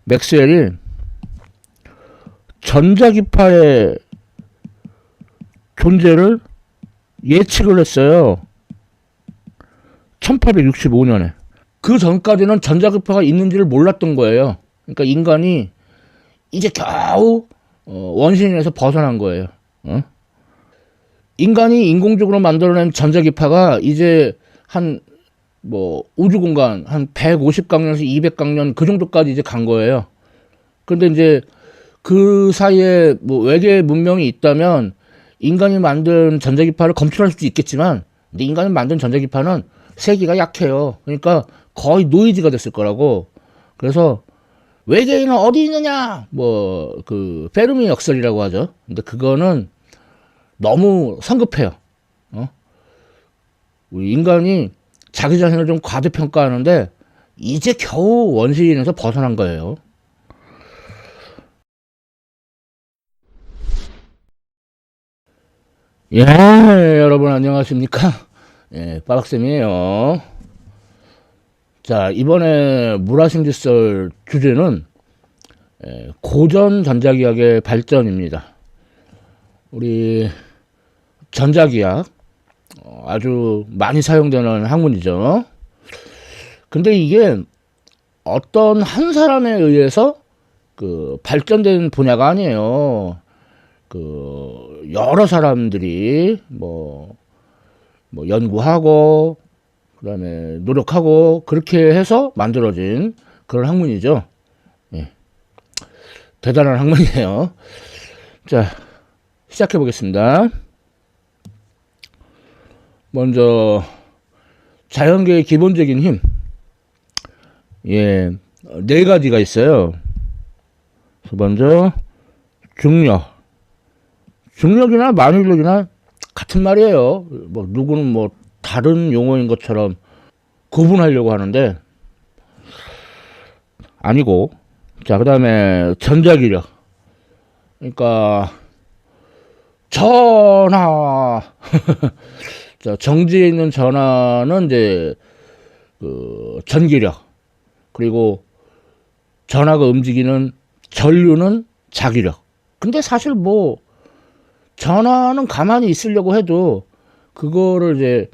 맥스웰이 전자기파의 존재를 예측을 했어요. 1865년에. 그 전까지는 전자기파가 있는지를 몰랐던 거예요. 그러니까 인간이 이제 겨우 원시인에서 벗어난 거예요. 인간이 인공적으로 만들어낸 전자기파가 이제 한 우주공간 한 150강년에서 200강년 그 정도까지 이제 간 거예요. 근데 이제 그 사이에 외계 문명이 있다면 인간이 만든 전자기파를 검출할 수도 있겠지만, 근데 인간이 만든 전자기파는 세기가 약해요. 그러니까 거의 노이즈가 됐을 거라고. 그래서 외계인은 어디 있느냐? 페르미 역설이라고 하죠. 근데 그거는 너무 성급해요. 우리 인간이 자기 자신을 좀 과대평가하는데 이제 겨우 원시인에서 벗어난 거예요. 예, 여러분 안녕하십니까? 예, 빠박쌤이에요. 자, 이번에 물화심지설 주제는 고전 전자기학의 발전입니다. 우리 전자기학 아주 많이 사용되는 학문이죠. 근데 이게 어떤 한 사람에 의해서 발전된 분야가 아니에요. 여러 사람들이 연구하고 그다음에 노력하고 그렇게 해서 만들어진 그런 학문이죠. 예. 대단한 학문이에요. 자, 시작해 보겠습니다. 먼저 자연계의 기본적인 힘, 네 가지가 있어요. 먼저 중력이나 만유력이나 같은 말이에요. 누구는 다른 용어인 것처럼 구분하려고 하는데 아니고. 자, 그 다음에 전자기력. 그러니까 전하. 자, 정지에 있는 전하는 이제 전기력. 그리고 전하가 움직이는 전류는 자기력. 근데 사실 전하는 가만히 있으려고 해도 그거를 이제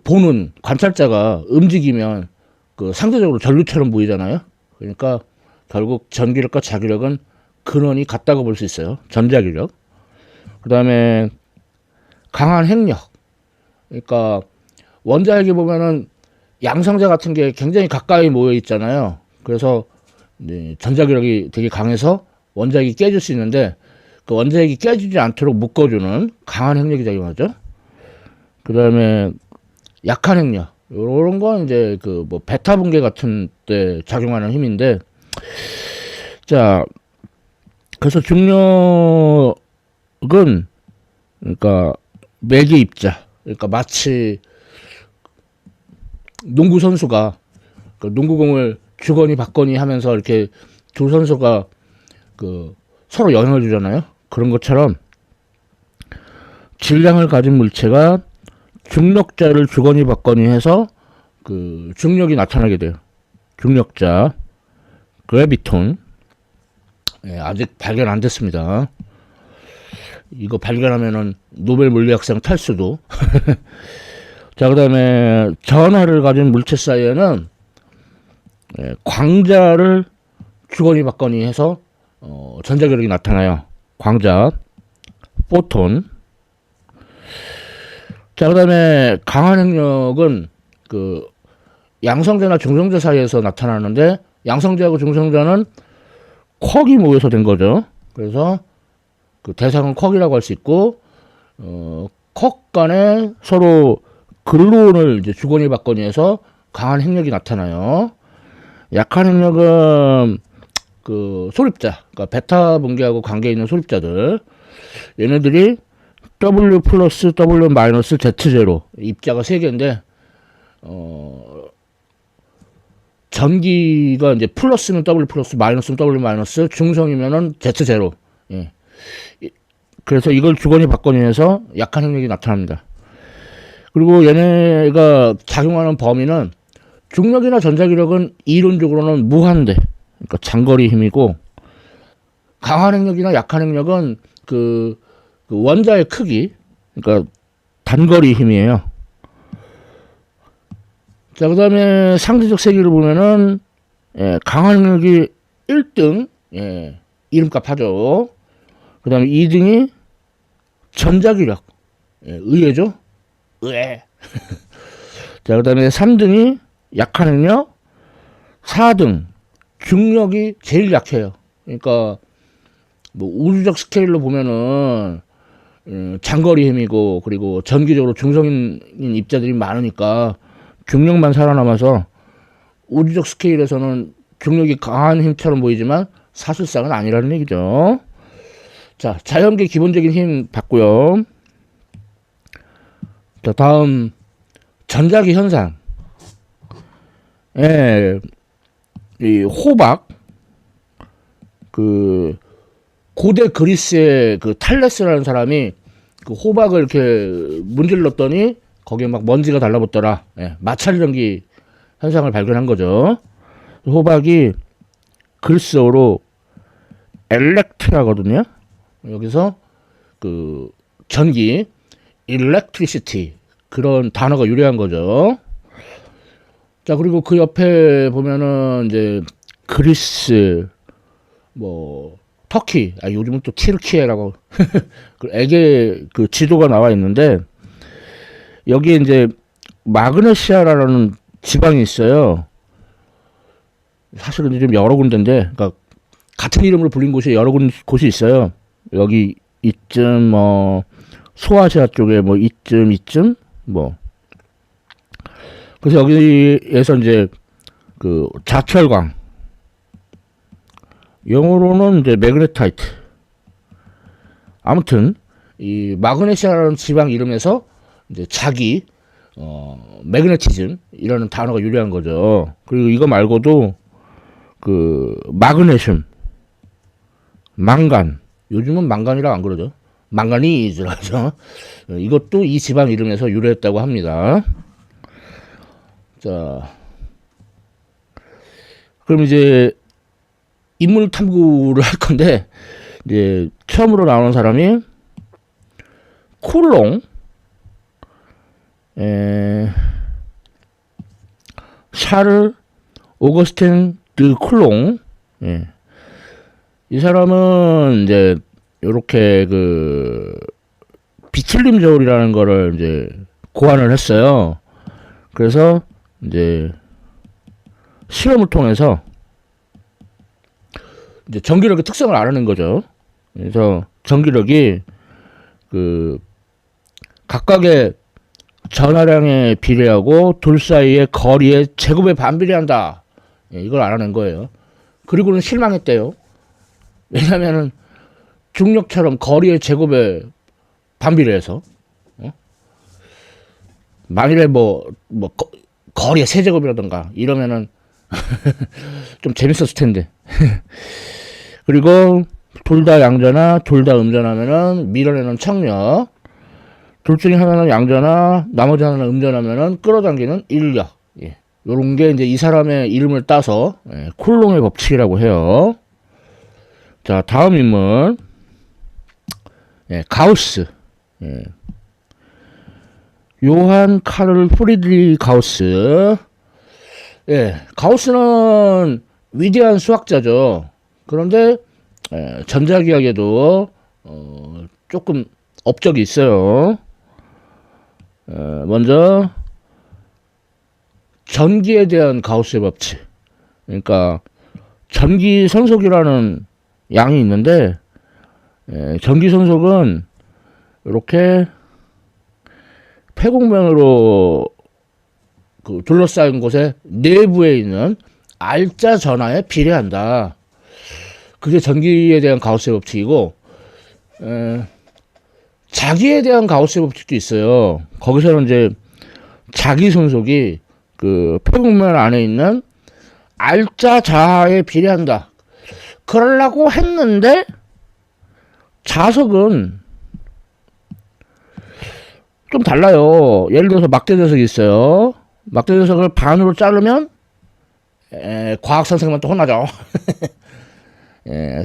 보는 관찰자가 움직이면 상대적으로 전류처럼 보이잖아요. 그러니까 결국 전기력과 자기력은 근원이 같다고 볼 수 있어요. 전자기력. 그 다음에 강한 핵력. 그러니까 원자핵에 보면은 양성자 같은 게 굉장히 가까이 모여 있잖아요. 그래서 전자기력이 되게 강해서 원자핵이 깨질 수 있는데 그 원자핵이 깨지지 않도록 묶어주는 강한 핵력이 작용하죠. 그 다음에 약한 핵력. 요런 건 이제 베타 붕괴 같은 때 작용하는 힘인데, 자, 그래서 중력은 그러니까 매개 입자. 그러니까 마치 농구 선수가 농구공을 주거니 받거니 하면서 이렇게 두 선수가 서로 영향을 주잖아요. 그런 것처럼 질량을 가진 물체가 중력자를 주거니 받거니 해서 중력이 나타나게 돼요. 중력자, 그래비톤. 아직 발견 안 됐습니다. 이거 발견하면은 노벨 물리학상 탈수도. 자, 그 다음에 전하를 가진 물체 사이에는 광자를 주거니 받거니 해서 전자기력이 나타나요. 광자, 포톤. 자, 그 다음에 강한 핵력은 양성자나 중성자 사이에서 나타나는데, 양성자하고 중성자는 쿼크이 모여서 된 거죠. 그래서 대상은 쿼크이라고 할 수 있고, 쿼크 간에 서로 근로원을 이제 주거니 받거니 해서 강한 핵력이 나타나요. 약한 핵력은 소립자, 그러니까 베타 붕괴하고 관계 있는 소립자들, 얘네들이 W 플러스 W 마이너스 Z0, 입자가 3개인데 전기가 이제 플러스는 W 플러스, 마이너스는 W 마이너스, 중성이면은 Z0. 예. 그래서 이걸 주거니 받거니 해서 약한 핵력이 나타납니다. 그리고 얘네가 작용하는 범위는 중력이나 전자기력은 이론적으로는 무한대. 그러니까 장거리 힘이고, 강한 행력이나 약한 행력은 그 원자의 크기, 그러니까 단거리 힘이에요. 자, 그 다음에 상대적 세기를 보면은, 강한 행력이 1등, 이름값 하죠. 그 다음에 2등이 전자기력, 의외죠? 의외. 자, 그 다음에 3등이 약한 행력, 4등, 중력이 제일 약해요. 그러니까, 뭐, 우주적 스케일로 보면은, 장거리 힘이고, 그리고 전기적으로 중성인 입자들이 많으니까, 중력만 살아남아서, 우주적 스케일에서는 중력이 강한 힘처럼 보이지만, 사실상은 아니라는 얘기죠. 자, 자연계 기본적인 힘 봤고요. 자, 다음, 전자기 현상. 이 호박, 그 고대 그리스의 그 탈레스라는 사람이 그 호박을 이렇게 문질렀더니 거기에 막 먼지가 달라붙더라. 마찰 전기 현상을 발견한 거죠. 호박이 그리스어로 엘렉트라거든요. 여기서 그 전기, electricity 그런 단어가 유래한 거죠. 자, 그리고 그 옆에 보면은 이제 그리스, 뭐 터키, 요즘은 또 튀르키예라고 그 에게 그 지도가 나와 있는데, 여기에 이제 마그네시아라는 지방이 있어요. 사실은 좀 여러 군데인데, 그러니까 같은 이름으로 불린 곳이 여러 곳이 있어요. 여기 이쯤, 뭐 소아시아 쪽에 뭐 이쯤 뭐. 그래서 여기에서 이제 그 자철광, 영어로는 이제 매그네타이트. 아무튼 이 마그네시아라는 지방 이름에서 이제 자기 매그네티즘 이라는 단어가 유래한 거죠. 그리고 이거 말고도 그 마그네슘, 망간, 요즘은 망간이라 안 그러죠. 망가니즈라고 하죠. 이것도 이 지방 이름에서 유래했다고 합니다. 자, 그럼 이제 인물 탐구를 할 건데, 이제 처음으로 나오는 사람이 쿨롱, 샤를 오거스틴 드 쿨롱. 이 사람은 이제 요렇게 그 비틀림 저울이라는 거를 이제 고안을 했어요. 그래서 이제 실험을 통해서 이제 전기력의 특성을 알아낸 거죠. 그래서 전기력이 그 각각의 전하량에 비례하고 둘 사이의 거리의 제곱에 반비례한다. 이걸 알아낸 거예요. 그리고는 실망했대요. 왜냐면은 중력처럼 거리의 제곱에 반비례해서, 만일에 거리의 세제곱이라던가 이러면은 좀 재밌었을 텐데. 그리고 둘 다 양전하, 둘 다 음전하면은 밀어내는 청력, 둘 중에 하나는 양전하, 나머지 하나는 음전하면은 끌어당기는 인력. 요런 게 이제 이 사람의 이름을 따서 쿨롱의 법칙이라고 해요. 자, 다음 인물, 가우스. 요한 카를 프리드리 가우스. 가우스는 위대한 수학자죠. 그런데 전자기학에도 조금 업적이 있어요. 먼저 전기에 대한 가우스의 법칙. 그러니까 전기 선속이라는 양이 있는데, 전기 선속은 이렇게 폐곡면으로 그 둘러싸인 곳에 내부에 있는 알짜 전하에 비례한다. 그게 전기에 대한 가우스의 법칙이고, 자기에 대한 가우스의 법칙도 있어요. 거기서는 이제 자기 손속이 그 폐곡면 안에 있는 알짜 자하에 비례한다. 그러려고 했는데 자석은 좀 달라요. 예를 들어서 막대자석이 있어요. 막대자석을 반으로 자르면 과학 선생님한테 혼나죠.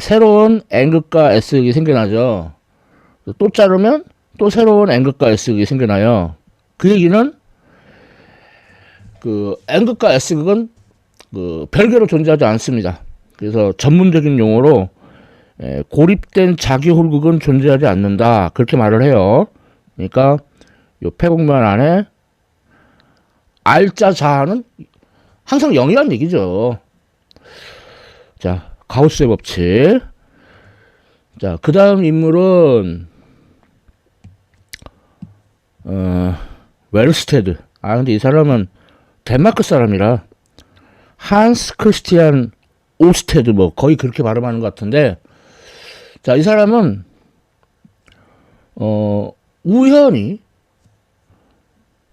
새로운 N극과 S극이 생겨나죠. 또 자르면 또 새로운 N극과 S극이 생겨나요. 그 얘기는 그 N극과 S극은 그 별개로 존재하지 않습니다. 그래서 전문적인 용어로 고립된 자기 홀극은 존재하지 않는다, 그렇게 말을 해요. 그러니까 요 폐곡면 안에 R자 자하는 항상 0이란 얘기죠. 자, 가우스의 법칙. 자, 그 다음 인물은 웰스테드. 근데 이 사람은 덴마크 사람이라 한스 크리스티안 오스테드, 뭐 거의 그렇게 발음하는 것 같은데, 자, 이 사람은 우연히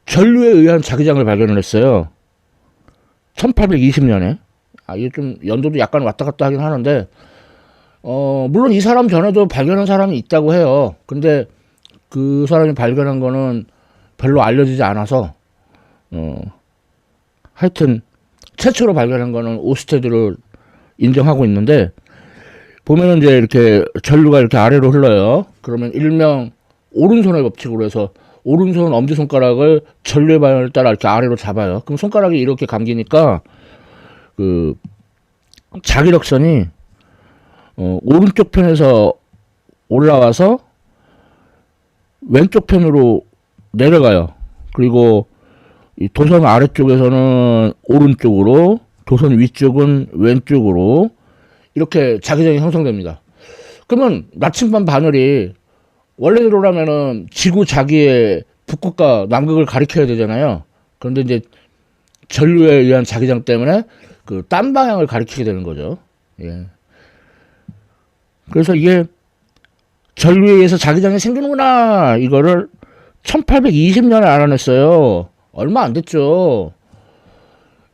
전류에 의한 자기장을 발견을 했어요. 1820년에. 이게 좀 연도도 약간 왔다 갔다 하긴 하는데, 물론 이 사람 전에도 발견한 사람이 있다고 해요. 근데 그 사람이 발견한 거는 별로 알려지지 않아서, 하여튼 최초로 발견한 거는 오스테드를 인정하고 있는데, 보면은 이제 이렇게 전류가 이렇게 아래로 흘러요. 그러면 일명 오른손의 법칙으로 해서 오른손 엄지손가락을 전류의 방향을 따라 이렇게 아래로 잡아요. 그럼 손가락이 이렇게 감기니까 그 자기력선이 오른쪽 편에서 올라와서 왼쪽 편으로 내려가요. 그리고 이 도선 아래쪽에서는 오른쪽으로, 도선 위쪽은 왼쪽으로 이렇게 자기장이 형성됩니다. 그러면 나침반 바늘이 원래대로라면은 지구 자기의 북극과 남극을 가리켜야 되잖아요. 그런데 이제 전류에 의한 자기장 때문에 그 딴 방향을 가리키게 되는 거죠. 예. 그래서 이게 전류에 의해서 자기장이 생기는구나, 이거를 1820년에 알아냈어요. 얼마 안 됐죠.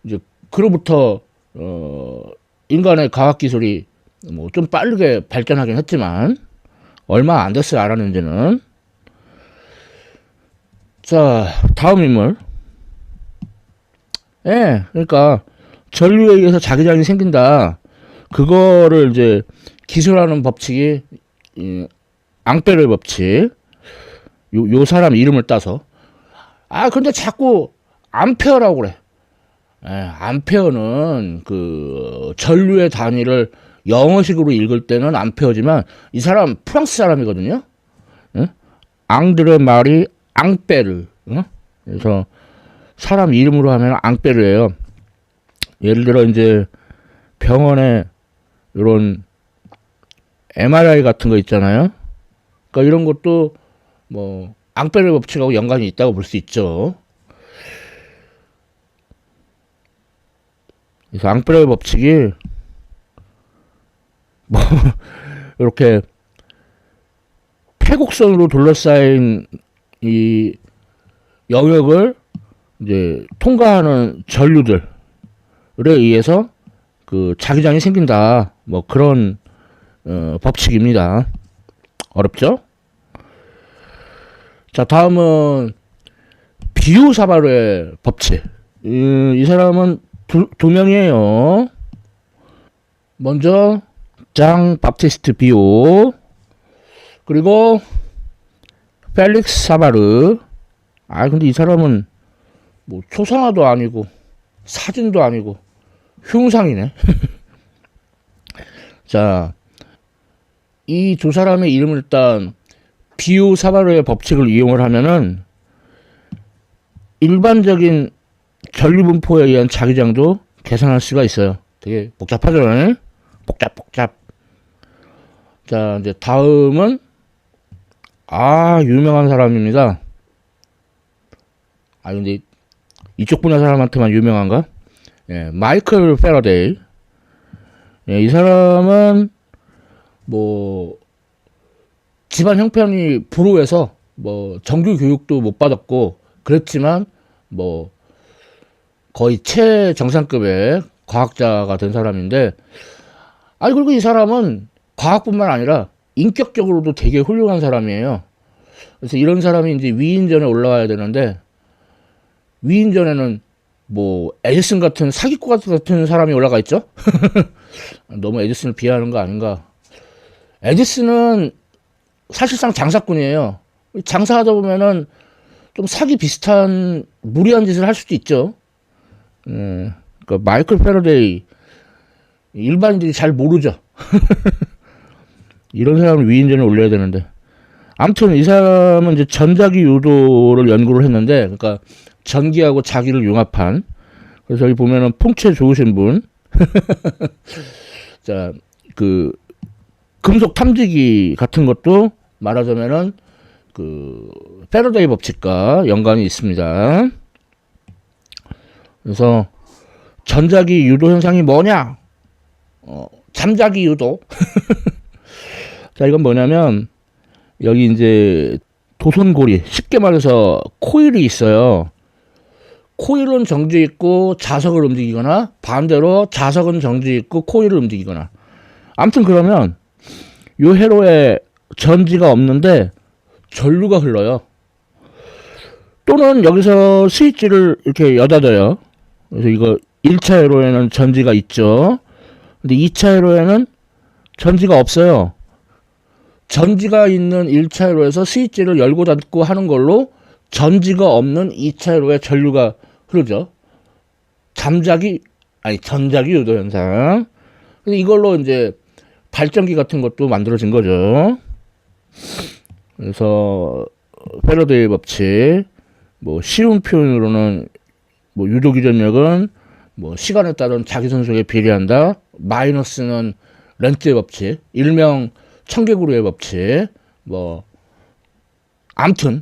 이제 그로부터 인간의 과학 기술이 뭐 좀 빠르게 발전하긴 했지만 얼마 안 됐어요, 알아낸 지는. 자, 다음 인물. 그러니까 전류에 의해서 자기장이 생긴다. 그거를 이제 기술하는 법칙이 앙페르의 법칙. 요 사람 이름을 따서. 근데 자꾸 암페어라고 그래. 암페어는 그 전류의 단위를 영어식으로 읽을 때는 암페어지만 이 사람 프랑스 사람이거든요. 앙드레 마리 앙페르. 그래서 사람 이름으로 하면 앙페르예요. 예를 들어 이제 병원에 이런 MRI 같은 거 있잖아요. 그러니까 이런 것도 뭐 앙페르 법칙하고 연관이 있다고 볼 수 있죠. 그래서 앙페르 법칙이 뭐 이렇게 폐곡선으로 둘러싸인 이 영역을 이제 통과하는 전류들에 의해서 그 자기장이 생긴다, 뭐 그런 법칙입니다. 어렵죠? 자, 다음은 비오사바르의 법칙. 이 사람은 두 명이에요. 먼저 장 바프티스트 비오, 그리고 펠릭스 사바르. 근데 이 사람은 뭐 초상화도 아니고 사진도 아니고 흉상이네. 자, 이 두 사람의 이름을 일단 비오 사바르의 법칙을 이용을 하면은 일반적인 전류 분포에 의한 자기장도 계산할 수가 있어요. 되게 복잡하죠? 복잡. 자, 이제 다음은 유명한 사람입니다. 근데 이쪽 분야 사람한테만 유명한가? 마이클 패러데이. 이 사람은 뭐 집안 형편이 불우해서 뭐 정규 교육도 못 받았고 그랬지만 뭐 거의 최정상급의 과학자가 된 사람인데, 그리고 이 사람은 과학뿐만 아니라 인격적으로도 되게 훌륭한 사람이에요. 그래서 이런 사람이 이제 위인전에 올라와야 되는데, 위인전에는 뭐 에디슨 같은 사기꾼 같은 사람이 올라가 있죠. 너무 에디슨을 비하하는 거 아닌가. 에디슨은 사실상 장사꾼이에요. 장사하다 보면은 좀 사기 비슷한 무리한 짓을 할 수도 있죠. 그러니까 마이클 패러데이 일반인들이 잘 모르죠. 이런 사람을 위인전에 올려야 되는데. 아무튼 이 사람은 이제 전자기 유도를 연구를 했는데, 그러니까 전기하고 자기를 융합한. 그래서 여기 보면은 풍채 좋으신 분. 자, 그 금속 탐지기 같은 것도 말하자면은 그 패러데이 법칙과 연관이 있습니다. 그래서 전자기 유도 현상이 뭐냐? 잠자기 유도. 자, 이건 뭐냐면 여기 이제 도선고리, 쉽게 말해서 코일이 있어요. 코일은 정지 있고 자석을 움직이거나 반대로 자석은 정지 있고 코일을 움직이거나. 아무튼 그러면 요 회로에 전지가 없는데 전류가 흘러요. 또는 여기서 스위치를 이렇게 여닫아요. 그래서 이거 1차 회로에는 전지가 있죠. 근데 2차 회로에는 전지가 없어요. 전지가 있는 1차 회로에서 스위치를 열고 닫고 하는 걸로 전지가 없는 2차 회로에 전류가 흐르죠. 전자기 유도 현상. 이걸로 이제 발전기 같은 것도 만들어진 거죠. 그래서 패러데이 법칙, 뭐 쉬운 표현으로는 뭐 유도 기전력은 뭐 시간에 따른 자기선속에 비례한다. 마이너스는 렌트의 법칙, 일명 청개구리의 법칙, 뭐 암튼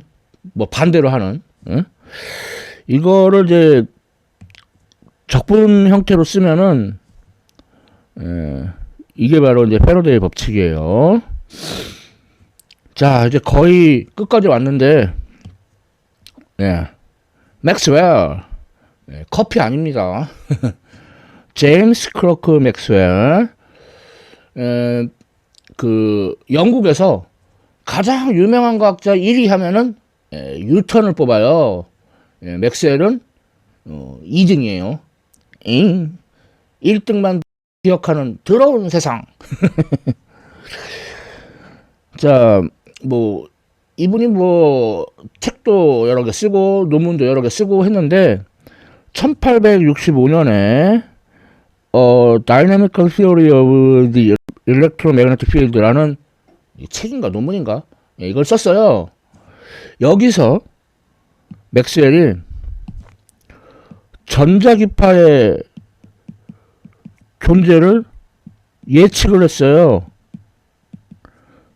뭐 반대로 하는. 이거를 이제 적분 형태로 쓰면은 이게 바로 이제 패러데이 법칙이에요. 자, 이제 거의 끝까지 왔는데, 맥스웰, 커피 아닙니다. 제임스 클러크 맥스웰, 그 영국에서 가장 유명한 과학자 1위 하면은 뉴턴을 뽑아요. 맥스웰은 2등이에요. 1등만 기억하는 더러운 세상. 자, 뭐 이분이 뭐 책도 여러 개 쓰고 논문도 여러 개 쓰고 했는데 1865년에 Dynamical Theory of the Electromagnetic Field라는 책인가 논문인가 이걸 썼어요. 여기서 맥스웰이 전자기파의 존재를 예측을 했어요.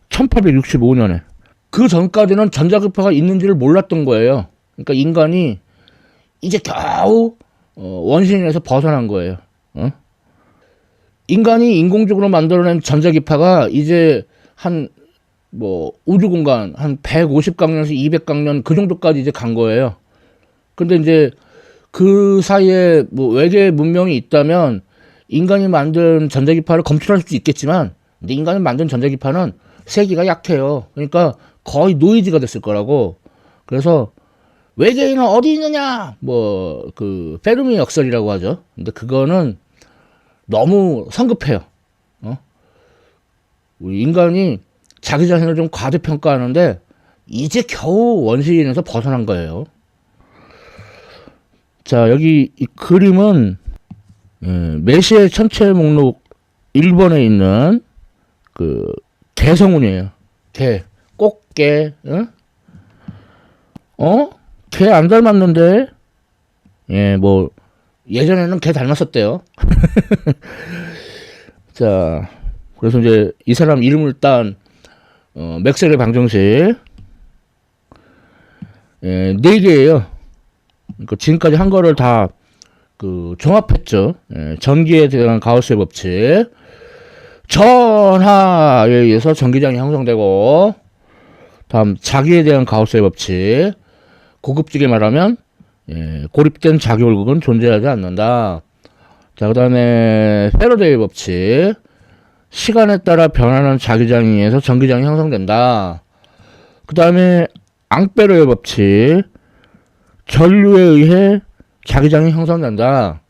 1865년에. 그 전까지는 전자기파가 있는지를 몰랐던 거예요. 그러니까 인간이 이제 겨우 원시인에서 벗어난 거예요. 인간이 인공적으로 만들어낸 전자기파가 이제 한 뭐 우주공간 한 150강년에서 200강년 그 정도까지 이제 간 거예요. 근데 이제 그 사이에 뭐 외계 문명이 있다면 인간이 만든 전자기파를 검출할 수도 있겠지만, 근데 인간이 만든 전자기파는 세기가 약해요. 그러니까 거의 노이즈가 됐을 거라고. 그래서 외계인은 어디 있느냐? 뭐 그 페르미 역설이라고 하죠. 근데 그거는 너무 성급해요. 우리 인간이 자기 자신을 좀 과대평가하는데 이제 겨우 원시인에서 벗어난 거예요. 자, 여기 이 그림은 메시의 천체 목록 1번에 있는 그 개성운이에요. 개, 꽃게, 개 안 닮았는데? 뭐 예전에는 개 닮았었대요. 자, 그래서 이제 이 사람 이름을 딴 맥스웰의 방정식 4개예요. 그러니까 지금까지 한 거를 다 그 종합했죠. 전기에 대한 가우스의 법칙. 전하에 의해서 전기장이 형성되고, 다음 자기에 대한 가우스의 법칙. 고급지게 말하면 고립된 자기홀극은 존재하지 않는다. 자, 그 다음에 패러데이 법칙. 시간에 따라 변하는 자기장에 의해서 전기장이 형성된다. 그 다음에 앙페르의 법칙. 전류에 의해 자기장이 형성된다.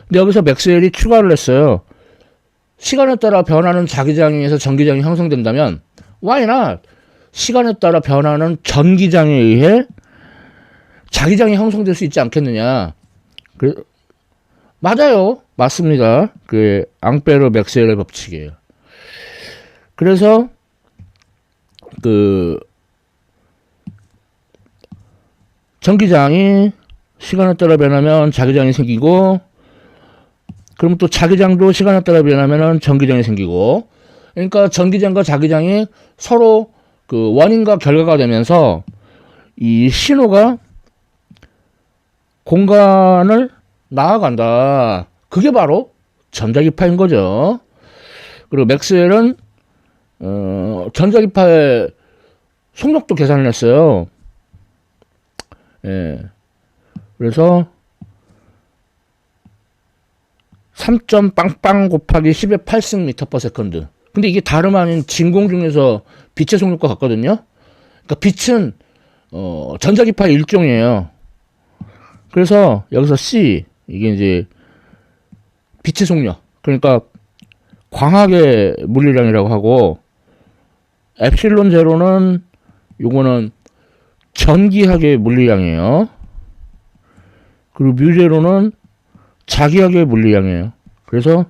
근데 여기서 맥스웰이 추가를 했어요. 시간에 따라 변하는 자기장에서 전기장이 형성된다면 why not? 시간에 따라 변하는 전기장에 의해 자기장이 형성될 수 있지 않겠느냐. 맞아요. 맞습니다. 그 앙페르 맥스웰의 법칙이에요. 그래서 그 전기장이 시간에 따라 변하면 자기장이 생기고, 그럼 또 자기장도 시간에 따라 변하면 전기장이 생기고, 그러니까 전기장과 자기장이 서로 그 원인과 결과가 되면서 이 신호가 공간을 나아간다. 그게 바로 전자기파인 거죠. 그리고 맥스웰은 전자기파의 속력도 계산을 했어요. 예. 그래서 3점 빵빵 곱하기 10의 8승 미터 퍼 세컨드. 근데 이게 다름 아닌 진공 중에서 빛의 속력과 같거든요. 그러니까 빛은 전자기파의 일종이에요. 그래서 여기서 C, 이게 이제 빛의 속력, 그러니까 광학의 물리량이라고 하고, 엡실론 제로는 요거는 전기학의 물리량이에요. 그리고 뮤 제로는 자기학의 물리량이에요. 그래서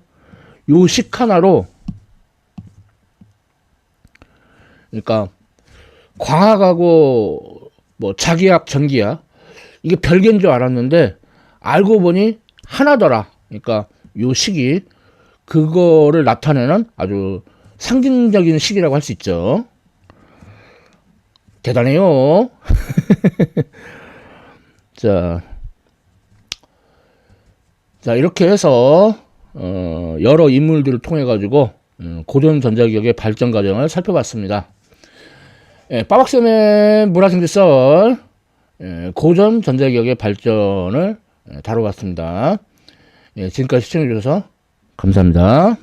요 식 하나로, 그러니까 광학하고 뭐 자기학, 전기학, 이게 별개인 줄 알았는데 알고 보니 하나더라. 그러니까 요 식이 그거를 나타내는 아주 상징적인 식이라고 할 수 있죠. 대단해요. 자, 이렇게 해서 여러 인물들을 통해 가지고 고전 전자기억의 발전 과정을 살펴봤습니다. 예, 빠박쌤의 물화생지 썰, 고전 전자기억의 발전을 다뤄봤습니다. 예, 지금까지 시청해 주셔서 감사합니다.